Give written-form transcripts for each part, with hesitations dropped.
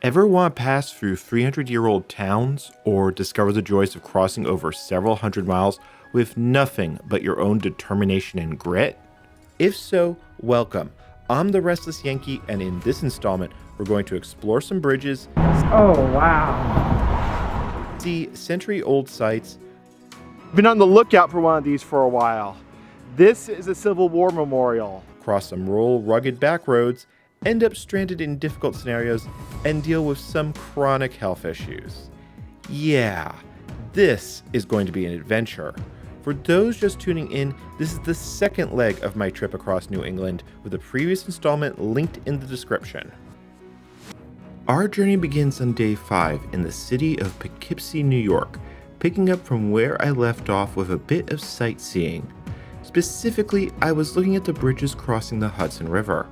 Ever want to pass through 300-year-old towns or discover the joys of crossing over several hundred miles with nothing but your own determination and grit? If so, welcome. I'm the Restless Yankee, and in this installment, we're going to explore some bridges. Oh, wow. See century-old sites. Been on the lookout for one of these for a while. This is a Civil War memorial. Cross some rural, rugged back roads, end up stranded in difficult scenarios, and deal with some chronic health issues. Yeah, this is going to be an adventure. For those just tuning in, this is the second leg of my trip across New England, with the previous installment linked in the description. Our journey begins on day 5 in the city of Poughkeepsie, New York, picking up from where I left off with a bit of sightseeing. Specifically, I was looking at the bridges crossing the Hudson River.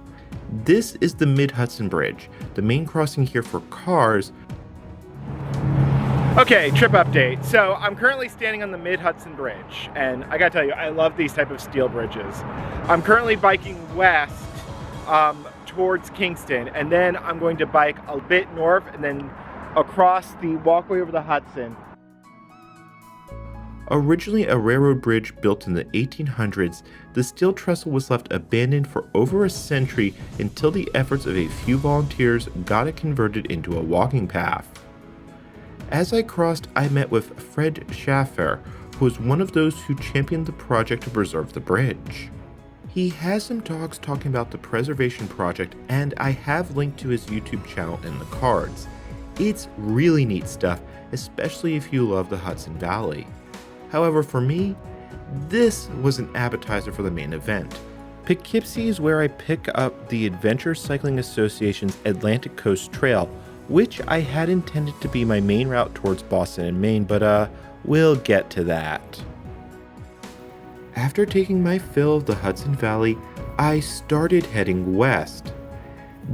This is the Mid-Hudson Bridge, the main crossing here for cars. Okay, trip update. So I'm currently standing on the Mid-Hudson Bridge, and I gotta tell you, I love these type of steel bridges. I'm currently biking west towards Kingston, and then I'm going to bike a bit north and then across the walkway over the Hudson. Originally a railroad bridge built in the 1800s, the steel trestle was left abandoned for over a century until the efforts of a few volunteers got it converted into a walking path. As I crossed, I met with Fred Schaffer, who was one of those who championed the project to preserve the bridge. He has some talks talking about the preservation project, and I have linked to his YouTube channel in the cards. It's really neat stuff, especially if you love the Hudson Valley. However, for me, this was an appetizer for the main event. Poughkeepsie is where I pick up the Adventure Cycling Association's Atlantic Coast Trail, which I had intended to be my main route towards Boston and Maine, but we'll get to that. After taking my fill of the Hudson Valley, I started heading west.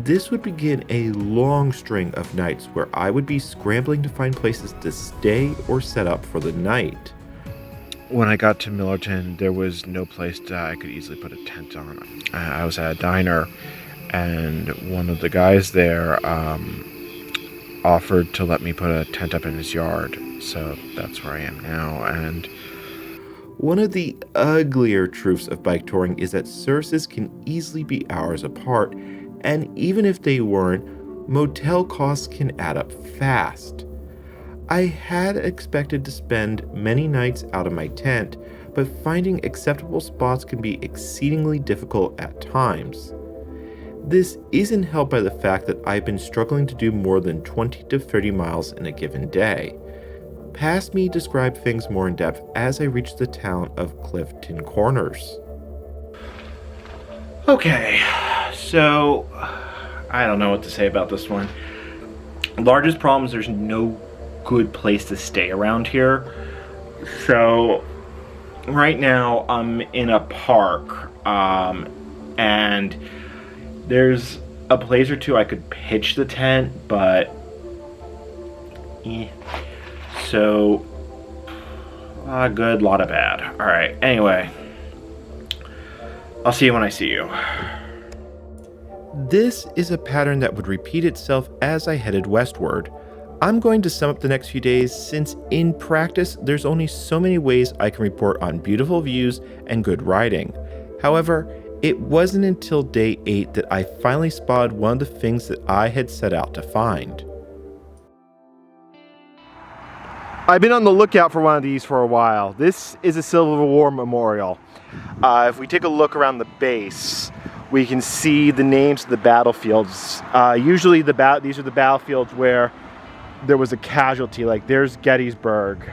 This would begin a long string of nights where I would be scrambling to find places to stay or set up for the night. When I got to Millerton, there was no place that I could easily put a tent on. I was at a diner, and one of the guys there offered to let me put a tent up in his yard. So that's where I am now. And one of the uglier truths of bike touring is that services can easily be hours apart, and even if they weren't, motel costs can add up fast. I had expected to spend many nights out of my tent, but finding acceptable spots can be exceedingly difficult at times. This isn't helped by the fact that I've been struggling to do more than 20 to 30 miles in a given day. Past me describe things more in depth as I reach the town of Clifton Corners. okay, so I don't know what to say about this one. Largest problem is there's no good place to stay around here. So right now I'm in a park, and there's a place or two I could pitch the tent, but so a good, lot of bad. All right, anyway, I'll see you when I see you. This is a pattern that would repeat itself as I headed westward. I'm going to sum up the next few days since in practice there's only so many ways I can report on beautiful views and good riding. However, it wasn't until day 8 that I finally spotted one of the things that I had set out to find. I've been on the lookout for one of these for a while. This is a Civil War memorial. If we take a look around the base, we can see the names of the battlefields. Usually these are the battlefields where there was a casualty, like there's Gettysburg.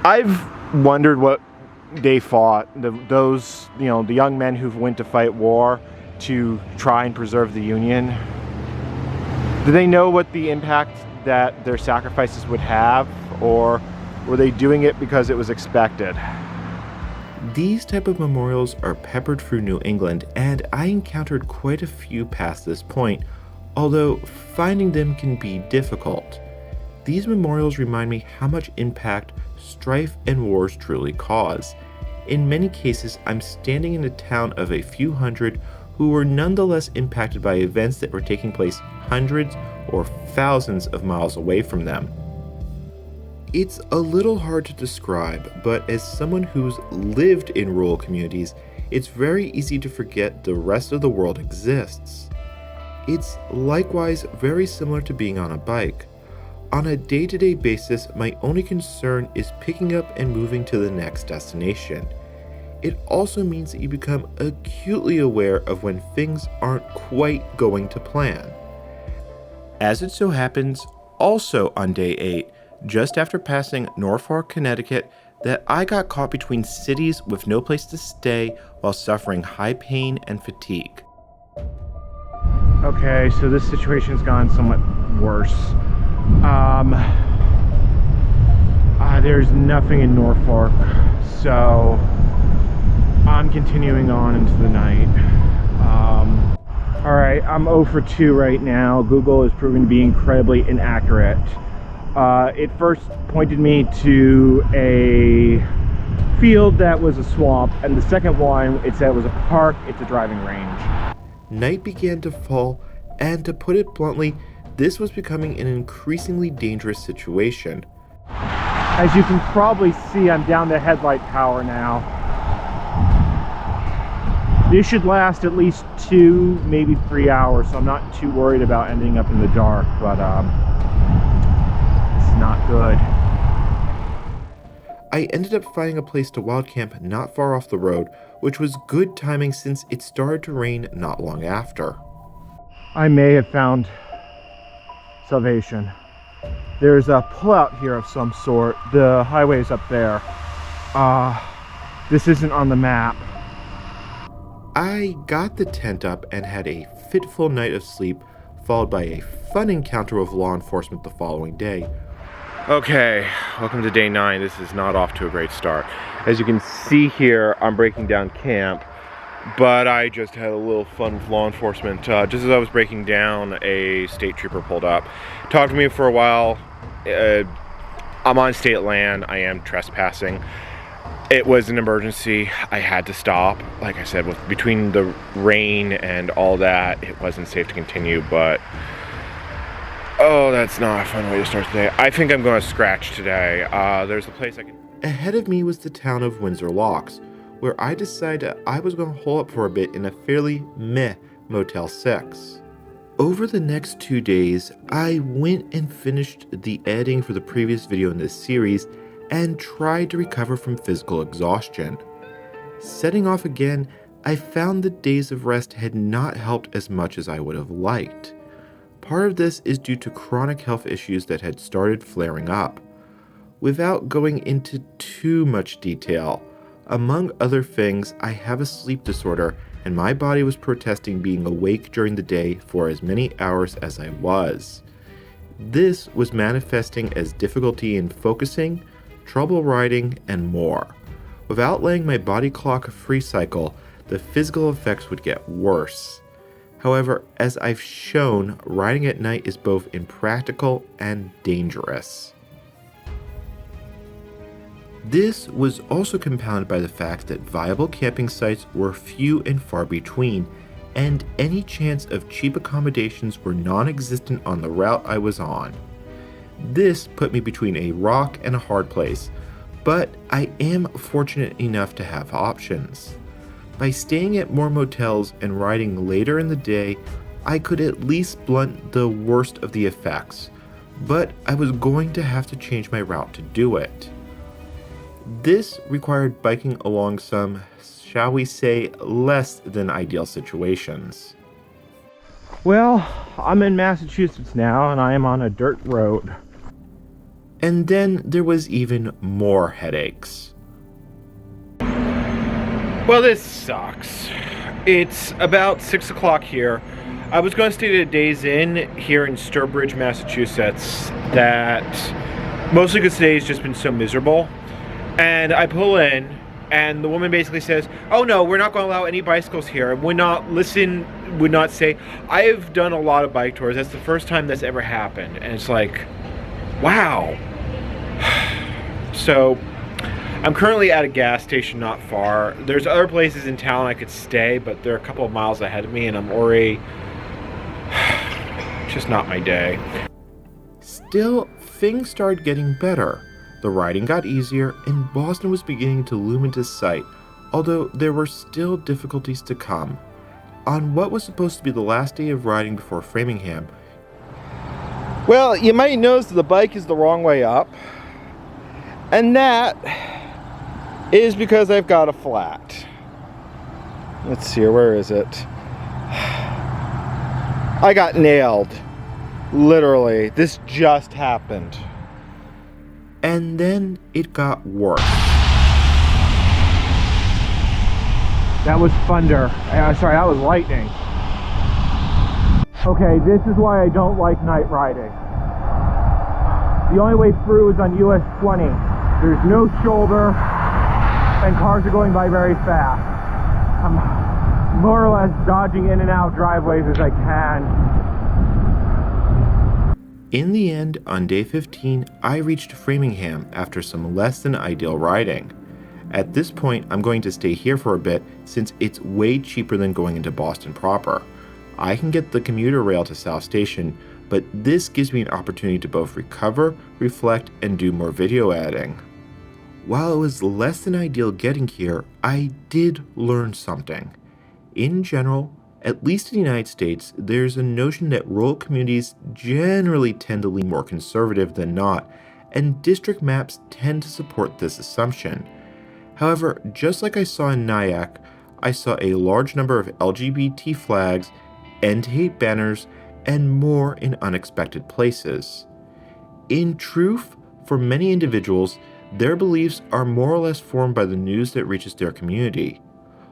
I've wondered what they fought, those, the young men who went to fight war to try and preserve the Union. Do they know what the impact that their sacrifices would have, or were they doing it because it was expected? These type of memorials are peppered through New England, and I encountered quite a few past this point, although finding them can be difficult. These memorials remind me how much impact strife and wars truly cause. In many cases, I'm standing in a town of a few hundred who were nonetheless impacted by events that were taking place hundreds or thousands of miles away from them. It's a little hard to describe, but as someone who's lived in rural communities, it's very easy to forget the rest of the world exists. It's likewise very similar to being on a bike. On a day-to-day basis, my only concern is picking up and moving to the next destination. It also means that you become acutely aware of when things aren't quite going to plan. As it so happens, also on day 8, just after passing Norfolk, Connecticut, that I got caught between cities with no place to stay while suffering high pain and fatigue. Okay, so this situation's gone somewhat worse. There's nothing in Norfolk, so I'm continuing on into the night. Alright, I'm 0 for 2 right now. Google is proving to be incredibly inaccurate. It first pointed me to a field that was a swamp, and the second one, it said it was a park, it's a driving range. Night began to fall, and to put it bluntly, this was becoming an increasingly dangerous situation. As you can probably see, I'm down to headlight power now. This should last at least 2, maybe 3 hours, so I'm not too worried about ending up in the dark, but it's not good. I ended up finding a place to wild camp not far off the road, which was good timing since it started to rain not long after. I may have found salvation. There's a pullout here of some sort. The highway's up there. This isn't on the map. I got the tent up and had a fitful night of sleep, followed by a fun encounter with law enforcement the following day. Okay, welcome to day 9. This is not off to a great start. As you can see here, I'm breaking down camp, but I just had a little fun with law enforcement. Just as I was breaking down, a state trooper pulled up, talked to me for a while. I'm on state land, I am trespassing. It was an emergency, I had to stop. Like I said, between the rain and all that, it wasn't safe to continue, but oh, that's not a fun way to start the day. I think I'm going to scratch today. There's a place I can... Ahead of me was the town of Windsor Locks, where I decided I was going to hole up for a bit in a fairly meh Motel 6. Over the next 2 days, I went and finished the editing for the previous video in this series and tried to recover from physical exhaustion. Setting off again, I found the days of rest had not helped as much as I would have liked. Part of this is due to chronic health issues that had started flaring up. Without going into too much detail, among other things, I have a sleep disorder and my body was protesting being awake during the day for as many hours as I was. This was manifesting as difficulty in focusing, trouble riding, and more. Without letting my body clock a free cycle, the physical effects would get worse. However, as I've shown, riding at night is both impractical and dangerous. This was also compounded by the fact that viable camping sites were few and far between, and any chance of cheap accommodations were non-existent on the route I was on. This put me between a rock and a hard place, but I am fortunate enough to have options. By staying at more motels and riding later in the day, I could at least blunt the worst of the effects, but I was going to have to change my route to do it. This required biking along some, shall we say, less than ideal situations. Well, I'm in Massachusetts now and I am on a dirt road. And then there was even more headaches. Well, this sucks. It's about 6 o'clock here. I was going to stay at a Days Inn here in Sturbridge, Massachusetts, that mostly because today's just been so miserable. And I pull in, and the woman basically says, oh no, we're not going to allow any bicycles here, and would not listen, would not say. I've done a lot of bike tours. That's the first time that's ever happened. And it's like, wow. So I'm currently at a gas station not far. There's other places in town I could stay, but they're a couple of miles ahead of me, and I'm already just not my day. Still, things started getting better. The riding got easier, and Boston was beginning to loom into sight, although there were still difficulties to come. On what was supposed to be the last day of riding before Framingham, well, you might notice the bike is the wrong way up, and that is because I've got a flat. Let's see here, where is it? I got nailed. Literally, this just happened. and then it got worse. That was thunder. Sorry, that was lightning. Okay, this is why I don't like night riding. The only way through is on US 20. There's no shoulder, and cars are going by very fast. I'm more or less dodging in and out driveways as I can. In the end, on day 15, I reached Framingham after some less than ideal riding. At this point, I'm going to stay here for a bit since it's way cheaper than going into Boston proper. I can get the commuter rail to South Station, but this gives me an opportunity to both recover, reflect, and do more video editing. While it was less than ideal getting here, I did learn something. In general, at least in the United States, there's a notion that rural communities generally tend to lean more conservative than not, and district maps tend to support this assumption. However, just like I saw in Nyack, I saw a large number of LGBT flags, end-hate banners, and more in unexpected places. In truth, for many individuals, their beliefs are more or less formed by the news that reaches their community.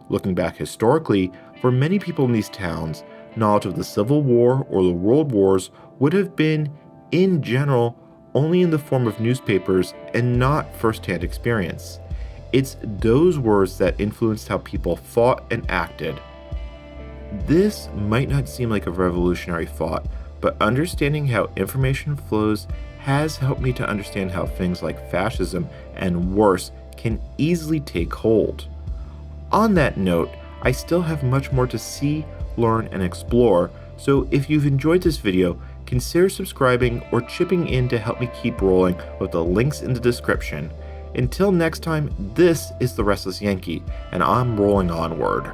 Looking back historically, for many people in these towns, knowledge of the Civil War or the World Wars would have been, in general, only in the form of newspapers and not first-hand experience. It's those words that influenced how people thought and acted. This might not seem like a revolutionary thought, but understanding how information flows has helped me to understand how things like fascism and worse can easily take hold. On that note, I still have much more to see, learn, and explore, so if you've enjoyed this video, consider subscribing or chipping in to help me keep rolling with the links in the description. Until next time, this is the Restless Yankee, and I'm rolling onward.